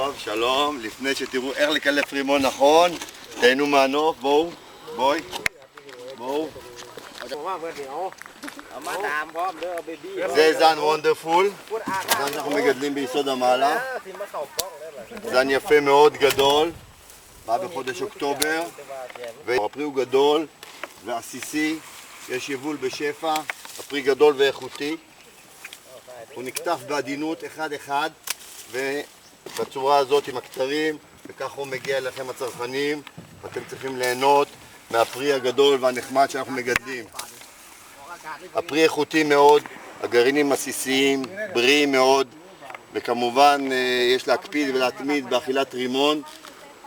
טוב, שלום. לפני שתראו איך לקלף רימון נכון, תהנו מהנוף, בואו, בואי, בואו. זה זן וונדרפול, זן שאנחנו מגדלים ביסוד המעלה. זן יפה מאוד, גדול, בא בחודש אוקטובר, והפרי הוא גדול ועסיסי, יש יבול בשפע, הפרי גדול ואיכותי. הוא נקטף בעדינות אחד-אחד ובצורה הזאת עם הקטרים, וכך הוא מגיע אליכם הצרכנים, ואתם צריכים ליהנות מהפרי הגדול והנחמד שאנחנו מגדלים. הפרי איכותי מאוד, הגרעינים עסיסיים, בריאים מאוד, וכמובן יש להקפיד ולהתמיד באכילת רימון,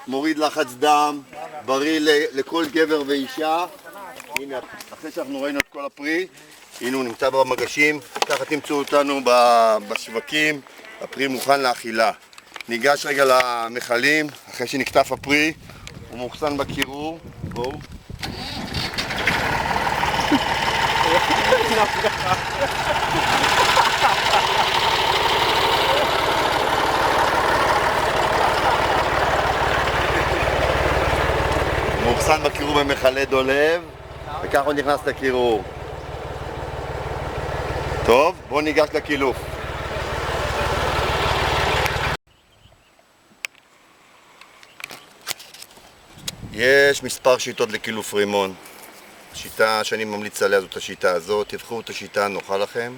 מוריד לחץ דם, בריא לכל גבר ואישה. הנה, אחרי שאנחנו ראינו את כל הפרי, הנה הוא נמצא במגשים, ככה תמצאו אותנו בשווקים, הפרי מוכן לאכילה. ניגש רגע למחלים, אחרי שנקטף הפרי, הוא מוכסן בקירור, בואו. מוכסן בקירור במכלי דולב, וכך הוא נכנס לקירור. טוב, בואו ניגש לקילוף. יש מספר שיטות לקילוף רימון. השיטה שאני ממליץ עליה זאת השיטה הזאת. תבחרו את השיטה הנוחה לכם.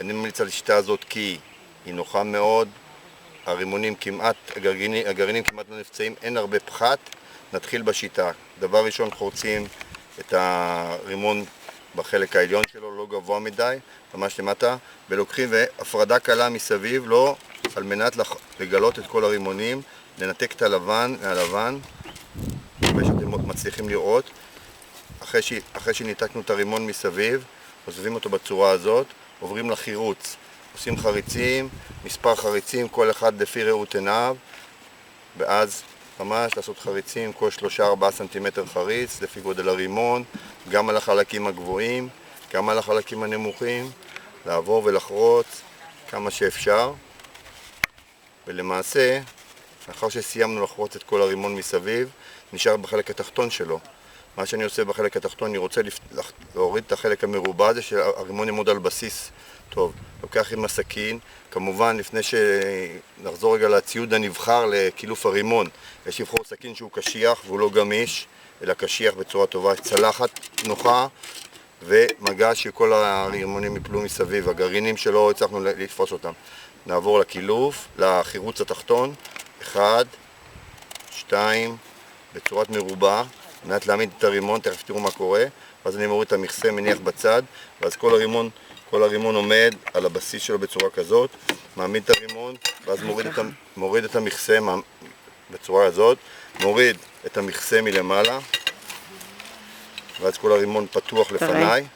אני ממליץ על השיטה הזאת כי היא נוחה מאוד. הרימונים כמעט, הגרעינים כמעט לא נפצעים, אין הרבה פחת. נתחיל בשיטה. דבר ראשון חורצים את הרימון בחלק העליון שלו, לא גבוה מדי, ממש למטה, ולוקחים והפרדה קלה מסביב, לא על מנת לגלות את כל הרימונים, לנתק את הלבן מהלבן, ושאתם מצליחים לראות. אחרי שניתקנו את הרימון מסביב, עוזבים אותו בצורה הזאת, עוברים לחירוץ. עושים חריצים, מספר חריצים, כל אחד לפי ראות עיניו, ואז ממש לעשות חריצים, כל 3-4 סנטימטר חריץ, לפי גודל הרימון, גם על החלקים הגבוהים, גם על החלקים הנמוכים, לעבור ולחרוץ כמה שאפשר. ולמעשה, לאחר שסיימנו לחרוץ את כל הרימון מסביב, נשאר בחלק התחתון שלו. מה שאני עושה בחלק התחתון, אני רוצה להוריד את החלק המרובע הזה, שהרימון יעמוד על בסיס טוב. לוקח עם הסכין, כמובן לפני שנחזור רגע לציוד הנבחר לקילוף הרימון, יש לבחור סכין שהוא קשיח והוא לא גמיש, אלא קשיח בצורה טובה, צלחת נוחה ומגש שכל הרימונים יפלו מסביב, הגרעינים שלא הצלחנו לתפוס אותם. נעבור לקילוף, לחירוץ התחתון, 1, 2, בצורת מרובע, על מנת להעמיד את הרימון, תכף תראו מה קורה, ואז אני מוריד את המכסה, מניח בצד, ואז כל הרימון עומד על הבסיס שלו בצורה כזאת, מעמיד את הרימון, ואז מוריד את המכסה בצורה הזאת, מוריד את המכסה מלמעלה, ואז כל הרימון פתוח לפניי,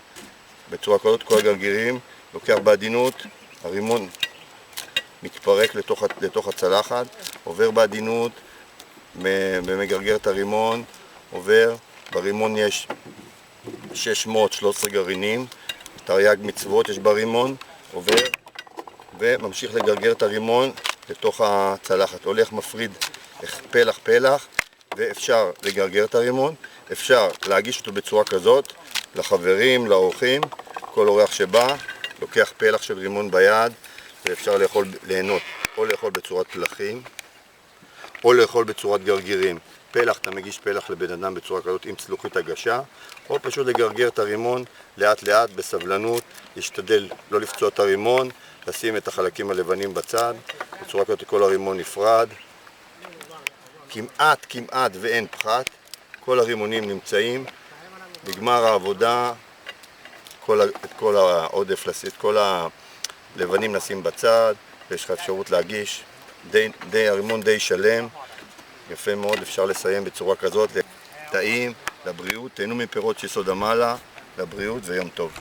בצורה כזאת, כל הגרגירים, לוקח בעדינות, הרימון מתפרק לתוך הצלחת, עובר בעדינות, ומגרגר את הרימון, עובר, ברימון יש 613 גרעינים, תרי"ג מצוות יש ברימון, עובר וממשיך לגרגר את הרימון לתוך הצלחת, הולך מפריד פלח, ואפשר לגרגר את הרימון, אפשר להגיש אותו בצורה כזאת לחברים, לאורחים, כל אורח שבא, לוקח פלח של רימון ביד, ואפשר ליהנות, או לאכול בצורת פלחים, או לאכול בצורת גרגירים. פלח, אתה מגיש פלח לבן אדם בצורה כזאת עם צלוחית הגשה, או פשוט לגרגר את הרימון לאט לאט בסבלנות, להשתדל לא לפצוע את הרימון, לשים את החלקים הלבנים בצד, בצורה כזאת כל הרימון נפרד. כמעט ואין פחת, כל הרימונים נמצאים, בגמר העבודה, את כל העודף, את כל הלבנים נשים בצד, ויש לך אפשרות להגיש, הרימון די שלם, יפה מאוד, אפשר לסיים בצורה כזאת, טעים, לבריאות, תהנו מפירות יסוד המעלה, לבריאות ויום טוב.